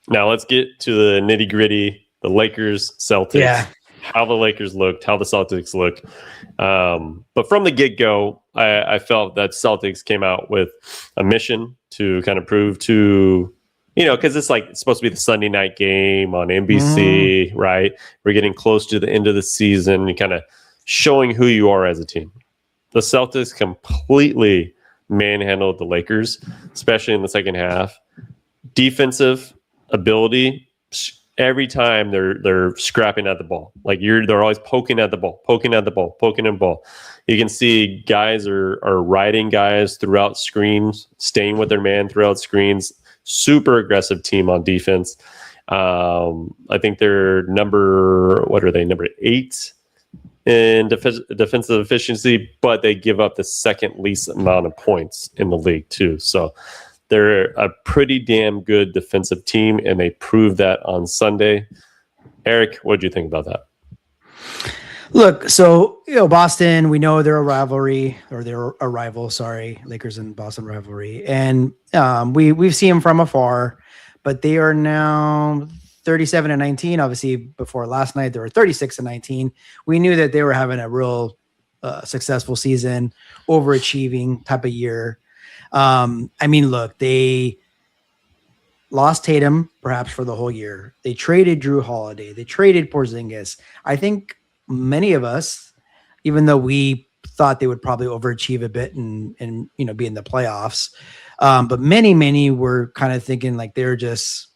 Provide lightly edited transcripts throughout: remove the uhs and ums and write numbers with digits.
Now let's get to the nitty gritty. The Lakers, Celtics. Yeah. How the Lakers looked, how the Celtics looked. But from the get-go, I felt that Celtics came out with a mission to kind of prove to, because it's supposed to be the Sunday night game on NBC, right? We're getting close to the end of the season and kind of showing who you are as a team. The Celtics completely manhandled the Lakers, especially in the second half. Defensive ability, every time they're scrapping at the ball. They're always poking at the ball. You can see guys are riding guys throughout screens, staying with their man throughout screens. Super aggressive team on defense. I think they're number 8 in defensive efficiency, but they give up the second least amount of points in the league too. So they're a pretty damn good defensive team, and they proved that on Sunday. Eric, what did you think about that? Look, so, Boston, we know they're a rivalry, or they're a rival, sorry, Lakers and Boston rivalry. And we've seen them from afar, but they are now 37-19. Obviously, before last night, they were 36-19. We knew that they were having a real successful season, overachieving type of year. Look, they lost Tatum perhaps for the whole year. They traded Drew Holiday. They traded Porzingis. I think many of us, even though we thought they would probably overachieve a bit and be in the playoffs, but many were kind of thinking they're just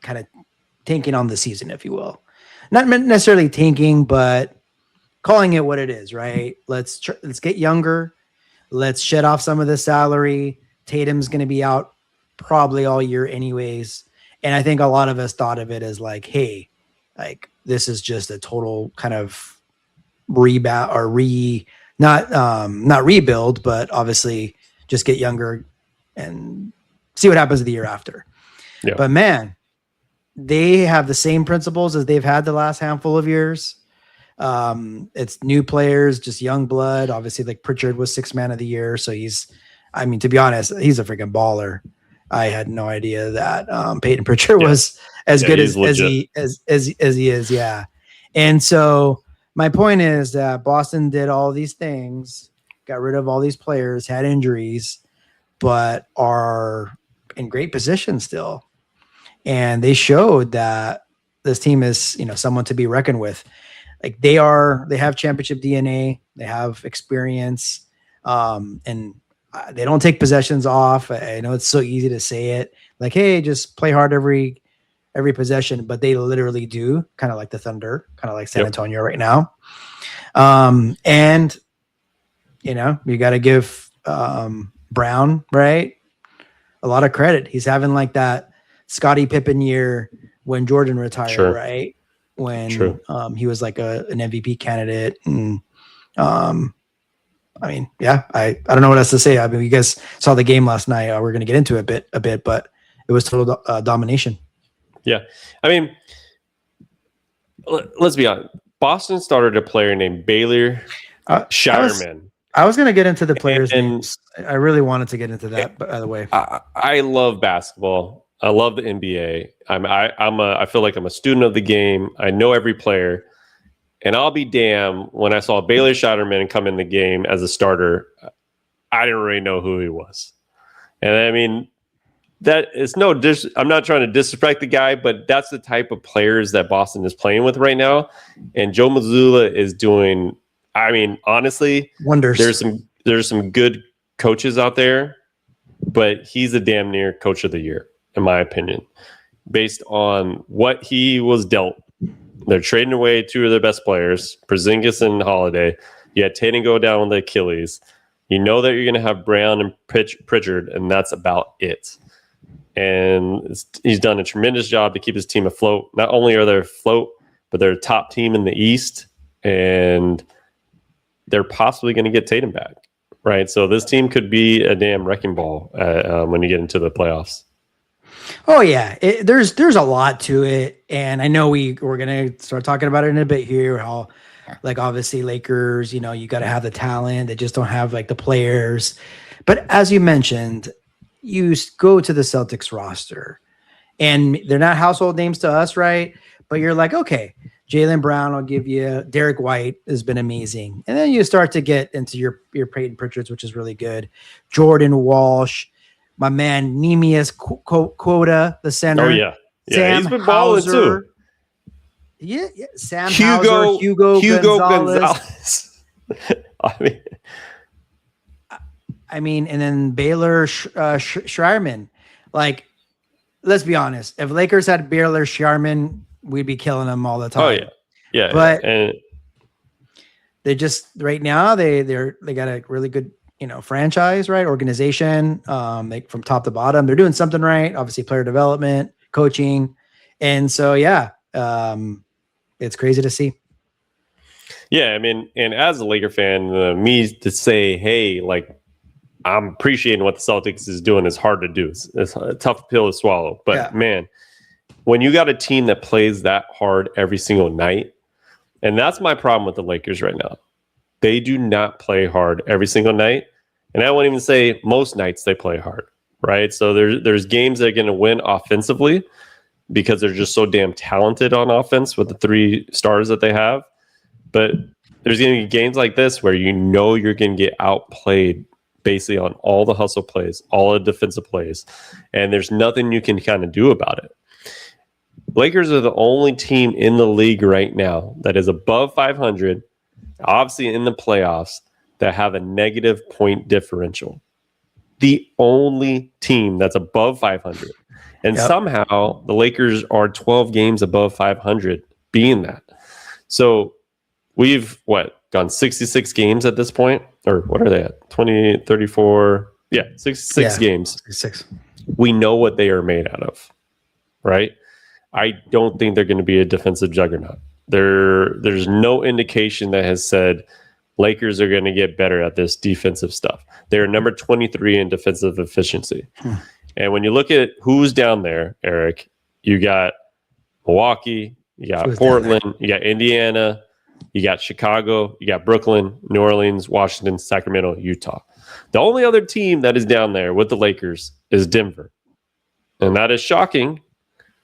kind of tanking on the season, if you will. Not necessarily tanking, but calling it what it is, right? Let's get younger. Let's shed off some of the salary. Tatum's going to be out probably all year anyways. And I think a lot of us thought of it as hey, this is just a total kind of rebound or not rebuild, but obviously just get younger and see what happens the year after. Yeah. But man, they have the same principles as they've had the last handful of years. It's new players, just young blood. Obviously, Pritchard was 6th man of the year. So to be honest, he's a freaking baller. I had no idea that Peyton Pritchard was as good as he is. Yeah. And so my point is that Boston did all these things, got rid of all these players, had injuries, but are in great position still. And they showed that this team is, someone to be reckoned with. They have championship DNA, they have experience, and they don't take possessions off. I know it's so easy to say it, hey, just play hard every possession, but they literally do, kind of like the Thunder, kind of like San Antonio right now. And you got to give Brown, right, a lot of credit. He's having that Scottie Pippen year when Jordan retired, right? When he was an MVP candidate. And I don't know what else to say. You guys saw the game last night. We're going to get into it a bit, but it was total domination. Yeah. Let's be honest. Boston started a player named Baylor Shireman. I was going to get into the players' names. I really wanted to get into that, by the way. I love basketball. I love the NBA. I feel like I'm a student of the game. I know every player, and I'll be damned when I saw Baylor Shireman come in the game as a starter. I didn't really know who he was, and that is I'm not trying to disrespect the guy, but that's the type of players that Boston is playing with right now. And Joe Mazzulla is doing. Honestly, wonders. There's some good coaches out there, but he's a damn near coach of the year, in my opinion, based on what he was dealt. They're trading away 2 of their best players, Porzingis and Holiday. You had Tatum go down with the Achilles. You know that you're going to have Brown and Pritchard, and that's about it. And he's done a tremendous job to keep his team afloat. Not only are they afloat, but they're a top team in the East, and they're possibly going to get Tatum back, right? So this team could be a damn wrecking ball when you get into the playoffs. Oh yeah, there's a lot to it, and I know we're gonna start talking about it in a bit here. How, obviously Lakers, you got to have the talent. They just don't have the players. But as you mentioned, you go to the Celtics roster, and they're not household names to us, right? But you're like, okay, Jaylen Brown, I'll give you. Derek White has been amazing. And then you start to get into your Peyton Pritchards, which is really good. Jordan Walsh, my man, Nemius Quota, the center. Oh, yeah. Yeah, Sam he's been balling Hauser. too. Yeah. Sam Hauser, Hugo Gonzalez. I mean, and then Baylor Schreierman. Like, let's be honest. If Lakers had Baylor Schreierman, we'd be killing them all the time. Oh, yeah. Yeah. But and they just right now they got a really good, franchise, right? Organization, like from top to bottom. They're doing something right. Obviously, player development, coaching. And so it's crazy to see. Yeah, I mean, and as a Laker fan, me to say, hey, like, I'm appreciating what the Celtics is doing is hard to do. It's a tough pill to swallow. But man, when you got a team that plays that hard every single night, and that's my problem with the Lakers right now. They do not play hard every single night. And I won't even say most nights they play hard, right? So there's games that are going to win offensively because they're just so damn talented on offense with the 3 stars that they have. But there's going to be games like this where you're going to get outplayed basically on all the hustle plays, all the defensive plays, and there's nothing you can kind of do about it. Lakers are the only team in the league right now that is above 500, obviously in the playoffs, that have a negative point differential. The only team that's above 500. And somehow the Lakers are 12 games above 500 being that. So we've, gone 66 games at this point? Or what are they at? 20, 34? Yeah, 66 games. 66. We know what they are made out of, right? I don't think they're going to be a defensive juggernaut. There's no indication that has said Lakers are going to get better at this defensive stuff. They're number 23 in defensive efficiency. And when you look at who's down there, Eric, you got Milwaukee, you got Portland, you got Indiana, you got Chicago, you got Brooklyn, New Orleans, Washington, Sacramento, Utah. The only other team that is down there with the Lakers is Denver. And that is shocking.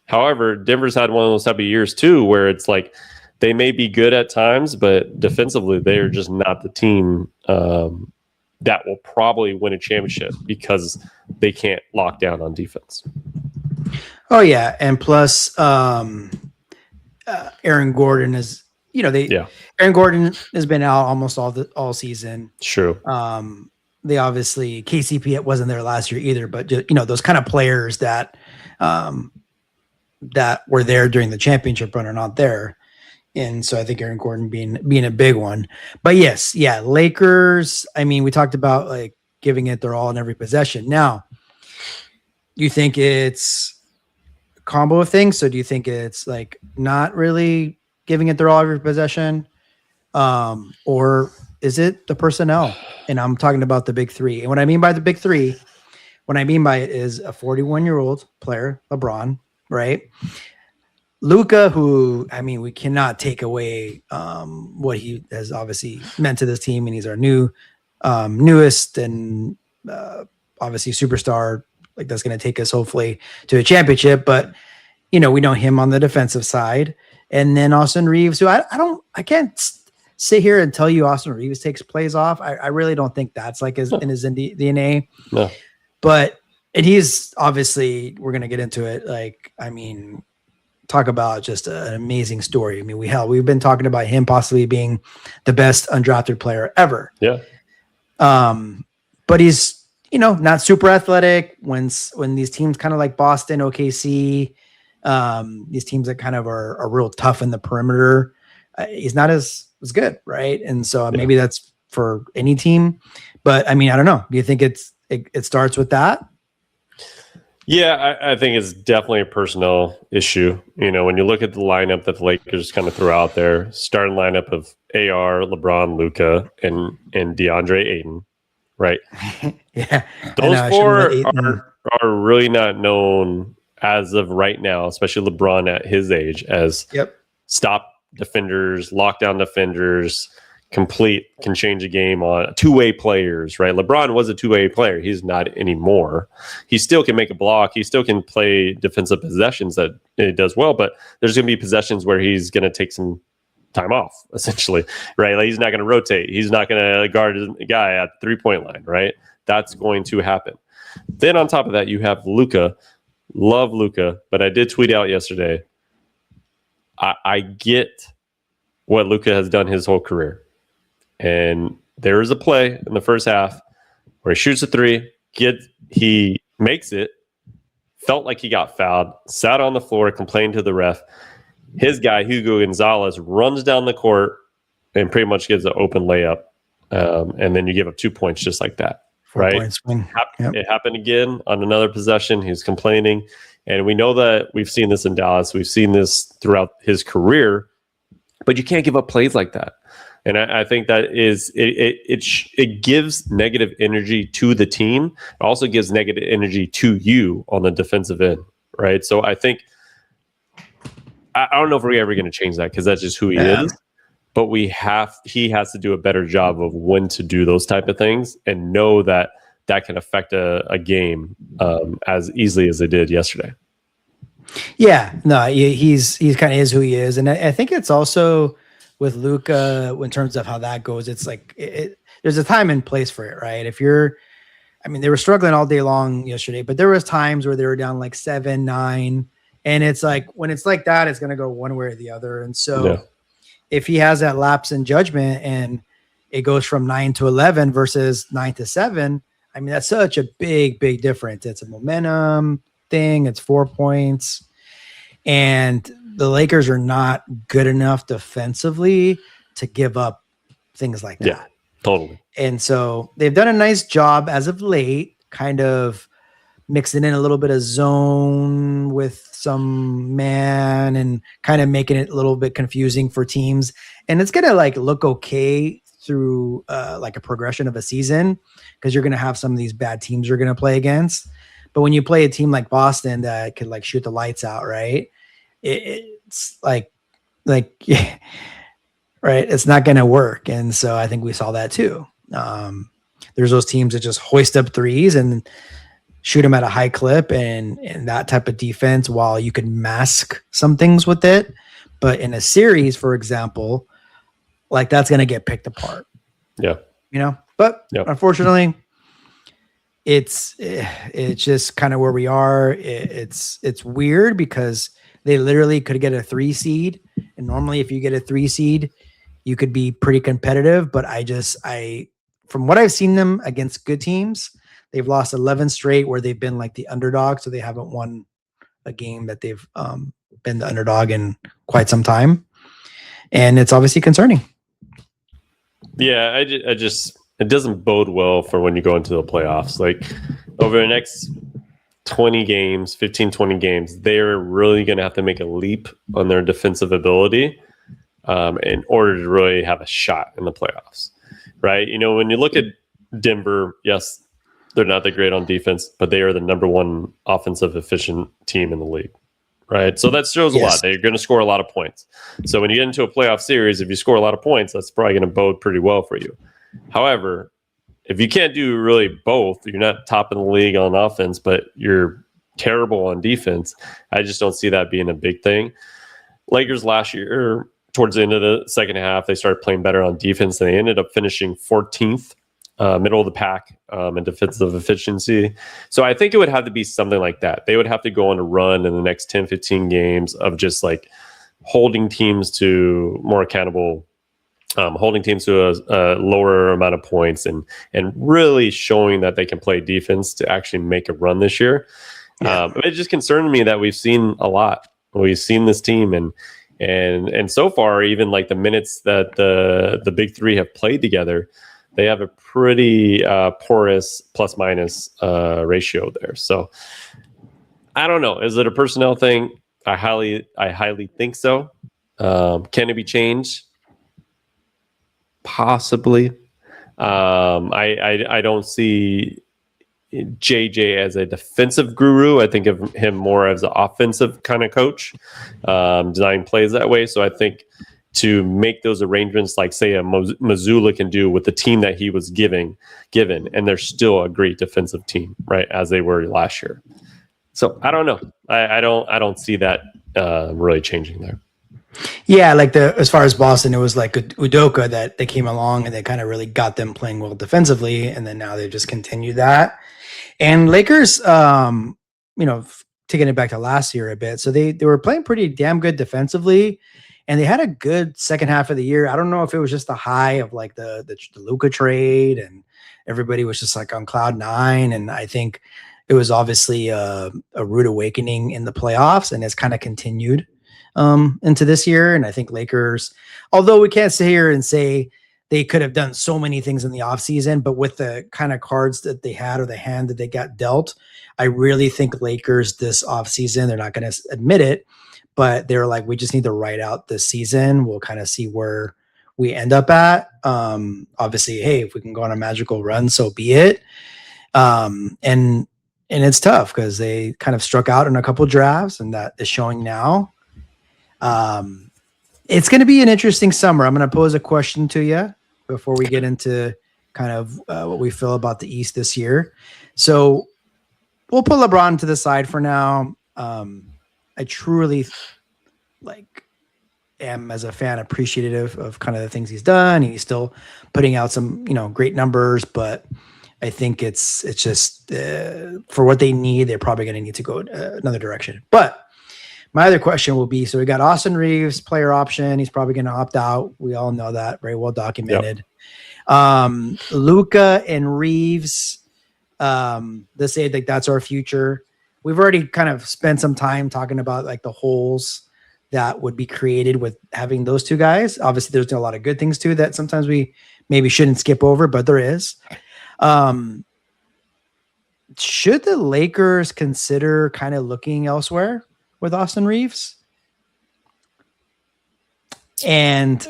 However, Denver's had one of those type of years too, where it's like they may be good at times, but defensively, they are just not the team that will probably win a championship because they can't lock down on defense. Oh, yeah. And plus, Aaron Gordon is, Aaron Gordon has been out almost all season. True. They obviously, KCP wasn't there last year either, but those kind of players that were there during the championship run are not there. And so I think Aaron Gordon being a big one. But yes, Lakers, I mean, we talked about like giving it their all in every possession. Now, you think it's a combo of things? So do you think it's like not really giving it their all every possession? Or is it the personnel? And I'm talking about the big 3. And what I mean by the big 3, what I mean by it is a 41-year-old player, LeBron, right? Luka, who, I mean, we cannot take away what he has obviously meant to this team, and he's our newest and obviously superstar. Like that's going to take us hopefully to a championship. But we know him on the defensive side, and then Austin Reeves, who I can't sit here and tell you Austin Reeves takes plays off. I really don't think that's like in his DNA. No, but and he's obviously, we're going to get into it. Like, I mean, talk about just an amazing story. I mean, we've been talking about him possibly being the best undrafted player ever. Yeah. But he's, not super athletic when these teams kind of like Boston, OKC, these teams that kind of are real tough in the perimeter. He's not as good. Right. And so maybe that's for any team, but I mean, I don't know. Do you think it starts with that? Yeah, I think it's definitely a personnel issue. When you look at the lineup that the Lakers kind of threw out there, starting lineup of AR, LeBron, Luka, and DeAndre Ayton, right? Yeah. Those 4 are really not known as of right now, especially LeBron at his age, as stop defenders, lockdown defenders, complete, can change a game on two-way players, right? LeBron was a two-way player. He's not anymore. He still can make a block. He still can play defensive possessions that it does well, but there's going to be possessions where he's going to take some time off, essentially, right? Like he's not going to rotate. He's not going to guard a guy at the 3-point line, right? That's going to happen. Then on top of that, you have Luka. Love Luka, but I did tweet out yesterday. I get what Luka has done his whole career. And there is a play in the first half where he shoots a three, he makes it, felt like he got fouled, sat on the floor, complained to the ref. His guy, Hugo Gonzalez, runs down the court and pretty much gives an open layup. And then you give up 2 points just like that. 4-point swing. Yep. It happened again on another possession. He's complaining. And we know that we've seen this in Dallas. We've seen this throughout his career. But you can't give up plays like that. And I think that is it gives negative energy to the team. It also gives negative energy to you on the defensive end, right? So I think I don't know if we're ever going to change that because that's just who he is. But he has to do a better job of when to do those type of things and know that can affect a game as easily as it did yesterday. Yeah, no, he's kind of is who he is, and I think it's also with Luka in terms of how that goes. It's like there's a time and place for it, right? They were struggling all day long yesterday, but there was times where they were down like 7-9, and it's like when it's like that, it's going to go one way or the other. And so if he has that lapse in judgment and it goes from 9-11 versus 9-7, I mean, that's such a big difference. It's a momentum thing. It's 4 points. And the Lakers are not good enough defensively to give up things like that. Yeah, totally. And so they've done a nice job as of late, kind of mixing in a little bit of zone with some man and kind of making it a little bit confusing for teams. And it's going to like look okay through like a progression of a season because you're going to have some of these bad teams you're going to play against. But when you play a team like Boston that could like shoot the lights out, right? It's like, right? It's not going to work. And so I think we saw that too. There's those teams that just hoist up threes and shoot them at a high clip and that type of defense while you can mask some things with it. But in a series, for example, like that's going to get picked apart. Yeah. But unfortunately, it's just kind of where we are. It's weird because they literally could get a 3 seed. And normally if you get a 3 seed, you could be pretty competitive. But from what I've seen them against good teams, they've lost 11 straight where they've been like the underdog. So they haven't won a game that they've been the underdog in quite some time. And it's obviously concerning. Yeah, I just it doesn't bode well for when you go into the playoffs. Like over the next 20 games, 15, 20 games, they're really going to have to make a leap on their defensive ability in order to really have a shot in the playoffs, right? When you look at Denver, yes, they're not that great on defense, but they are the number one offensive efficient team in the league, right? So that shows a lot. They're going to score a lot of points. So when you get into a playoff series, if you score a lot of points, that's probably going to bode pretty well for you. However, if you can't do really both, you're not top in the league on offense, but you're terrible on defense, I just don't see that being a big thing. Lakers last year, towards the end of the second half, they started playing better on defense, and they ended up finishing 14th, middle of the pack in defensive efficiency. So I think it would have to be something like that. They would have to go on a run in the next 10, 15 games of just like holding teams to more accountable, holding teams to a lower amount of points and really showing that they can play defense to actually make a run this year. It just concerned me that we've seen a lot. We've seen this team and so far, even like the minutes that the big three have played together, they have a pretty porous plus minus ratio there. So I don't know. Is it a personnel thing? I highly think so. Can it be changed? Possibly. I don't see JJ as a defensive guru. I think of him more as an offensive kind of coach, designing plays that way. So I think to make those arrangements like, say, a Missoula can do with the team that he was given, and they're still a great defensive team, right, as they were last year. So I don't know. I don't see that really changing there. Yeah, like as far as Boston, it was like Udoka that they came along and they kind of really got them playing well defensively, and then now they just continue that. And Lakers, taking it back to last year a bit, so they were playing pretty damn good defensively, and they had a good second half of the year. I don't know if it was just the high of like the Luka trade, and everybody was just like on cloud nine, and I think it was obviously a rude awakening in the playoffs, and it's kind of continued into this year. And I think Lakers, although we can't sit here and say they could have done so many things in the offseason, but with the kind of cards that they had or the hand that they got dealt, I really think Lakers this offseason, they're not going to admit it, but they're like, we just need to ride out this season. We'll kind of see where we end up at. Obviously, hey, if we can go on a magical run, so be it. And it's tough because they kind of struck out in a couple drafts, and that is showing now. It's going to be an interesting summer. I'm going to pose a question to you before we get into kind of what we feel about the East this year. So we'll put LeBron to the side for now. I truly am, as a fan, appreciative of kind of the things he's done. He's still putting out some, great numbers, but I think it's just for what they need, they're probably going to need to go another direction. But my other question will be, so we got Austin Reeves, player option. He's probably going to opt out. We all know that, very well documented. Yep. Luka and Reeves, they say like that's our future. We've already kind of spent some time talking about like the holes that would be created with having those two guys. Obviously, there's a lot of good things too that sometimes we maybe shouldn't skip over, but there is. Should the Lakers consider kind of looking elsewhere with Austin Reeves? And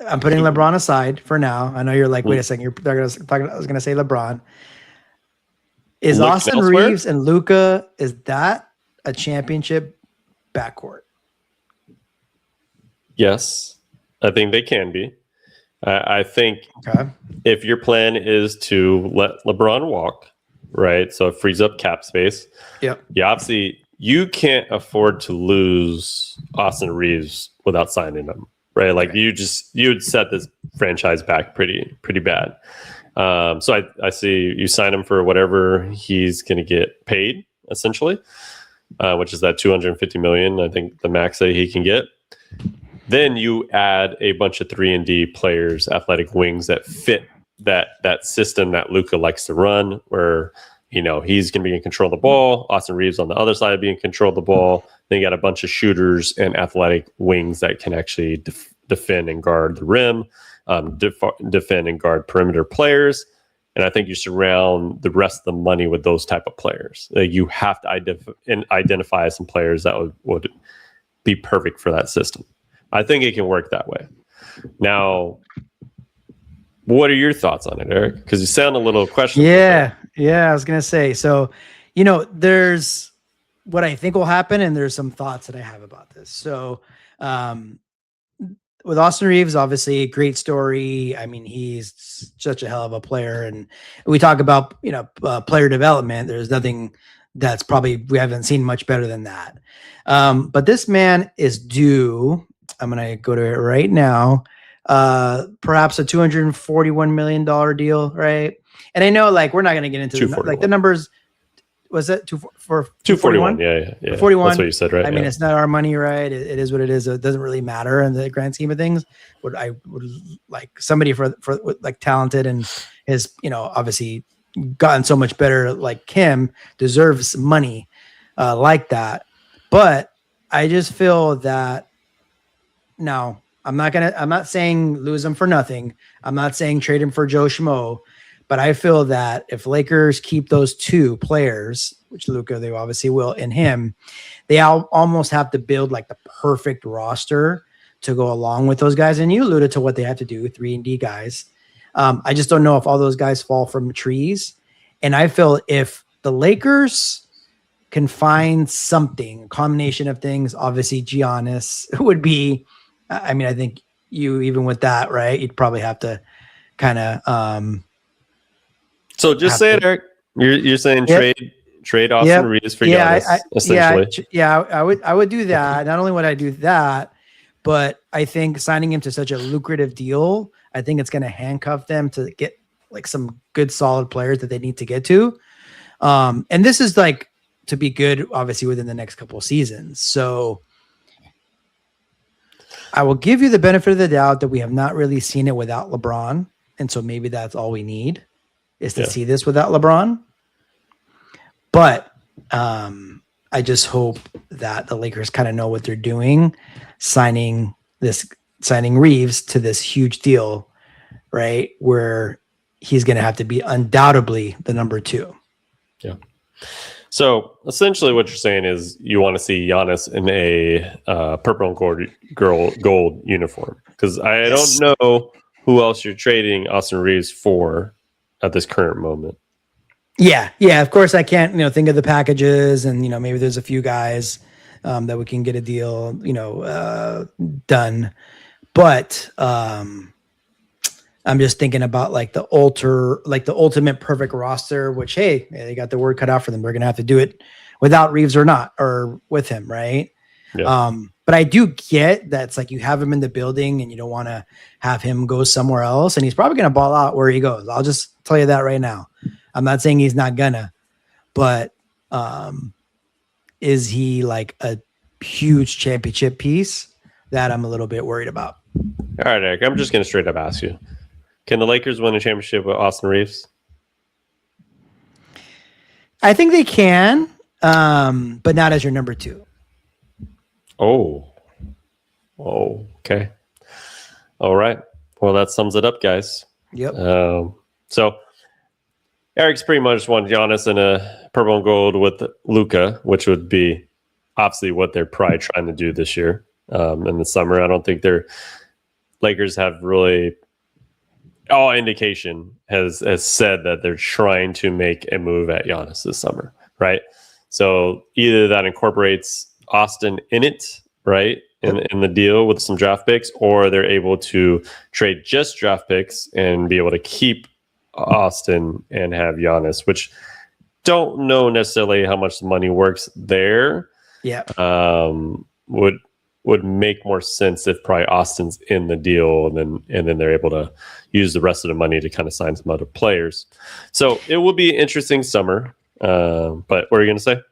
I'm putting LeBron aside for now. I know you're like, wait a second, I was going to say LeBron. Is Austin elsewhere? Reeves and Luka, is that a championship backcourt? Yes, I think they can be. I think if your plan is to let LeBron walk, right, so it frees up cap space. Yep. Yeah, obviously you can't afford to lose Austin Reeves without signing him, right? Like you would set this franchise back pretty bad. So I see you sign him for whatever he's going to get paid, essentially, which is that $250 million. I think the max that he can get. Then you add a bunch of 3-and-D players, athletic wings that fit that system that Luka likes to run, where he's going to be in control of the ball. Austin Reeves on the other side being in control of the ball. Then you got a bunch of shooters and athletic wings that can actually defend and guard the rim, defend and guard perimeter players. And I think you surround the rest of the money with those type of players. You have to identify some players that would be perfect for that system. I think it can work that way. Now, what are your thoughts on it, Eric? Because you sound a little questionable. Yeah, I was going to say. So, there's what I think will happen, and there's some thoughts that I have about this. So, with Austin Reeves, obviously, great story. I mean, he's such a hell of a player. And we talk about, player development. There's nothing that's we haven't seen much better than that. But this man is due, I'm going to go to it right now, perhaps a $241 million deal, right? And I know, we're not going to get into the numbers. Was it 241? Yeah. 41. That's what you said, right? I mean, it's not our money, right? It is what it is. It doesn't really matter in the grand scheme of things. I would like somebody for talented and has, obviously gotten so much better like him deserves money like that. But I just feel that now I'm not saying lose him for nothing. I'm not saying trade him for Joe Schmo. But I feel that if Lakers keep those two players, which Luka, they obviously will, in him, they almost have to build the perfect roster to go along with those guys. And you alluded to what they have to do, 3-and-D guys. I just don't know if all those guys fall from trees. And I feel if the Lakers can find something, a combination of things, obviously Giannis would be, I think even with that, right? You'd probably have to kind of So just say it, Eric. You're saying trade Austin Reeves for Giannis, essentially. I would do that. Not only would I do that, but I think signing him to such a lucrative deal, I think it's going to handcuff them to get like some good solid players that they need to get to. And this is like to be good, obviously, within the next couple of seasons. So I will give you the benefit of the doubt that we have not really seen it without LeBron. And so maybe that's all we need is to see this without LeBron. But I just hope that the Lakers kind of know what they're doing, signing Reeves to this huge deal, right? Where he's going to have to be undoubtedly the number 2. Yeah. So essentially what you're saying is you want to see Giannis in a purple and gold uniform, because I don't know who else you're trading Austin Reeves for at this current moment. Yeah. Of course, I can't think of the packages, and maybe there's a few guys that we can get a deal done, but I'm just thinking about like the ultimate perfect roster, which, hey, they got the word cut out for them. They're going to have to do it without Reeves or not, or with him. Right. Yeah. But I do get that it's like you have him in the building and you don't want to have him go somewhere else. And he's probably going to ball out where he goes. I'll just tell you that right now. I'm not saying he's not gonna, but is he like a huge championship piece? That I'm a little bit worried about. All right, Eric, I'm just going to straight up ask you. Can the Lakers win a championship with Austin Reeves? I think they can, but not as your number 2. Oh, okay. All right. Well, that sums it up, guys. Yep. So Eric's pretty much wanted Giannis in a purple and gold with Luka, which would be obviously what they're probably trying to do this year in the summer. I don't think Lakers have really, all indication has said that they're trying to make a move at Giannis this summer, right? So either that incorporates Austin in it, right, in the deal with some draft picks, or they're able to trade just draft picks and be able to keep Austin and have Giannis, which don't know necessarily how much the money works there. Yeah. Would make more sense if probably Austin's in the deal, and then they're able to use the rest of the money to kind of sign some other players. So it will be an interesting summer. But what are you going to say?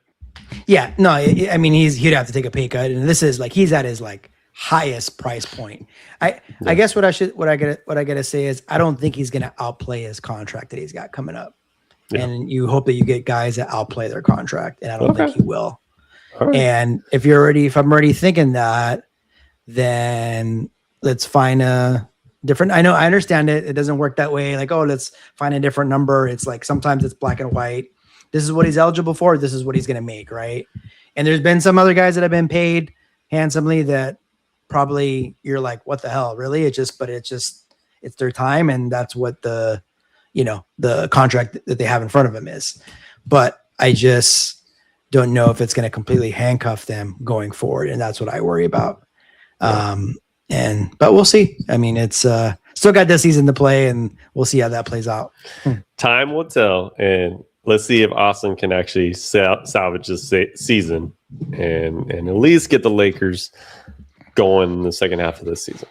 Yeah, no, I mean he'd have to take a pay cut, and this is like he's at his like highest price point. I guess what I gotta say is I don't think he's gonna outplay his contract that he's got coming up. Yeah. And you hope that you get guys that outplay their contract, and I don't think he will. Right. And if I'm already thinking that, then let's find a different. I understand it. It doesn't work that way. Like, oh, let's find a different number. It's like sometimes it's black and white. This is what he's eligible for. This is what he's going to make, right? And there's been some other guys that have been paid handsomely that probably you're like, what the hell, really? It's their time, and that's what the contract that they have in front of them is. But I just don't know if it's going to completely handcuff them going forward, and that's what I worry about. But we'll see. I mean, it's still got this season to play, and we'll see how that plays out. Time will tell, and let's see if Austin can actually salvage this season and at least get the Lakers going in the second half of this season.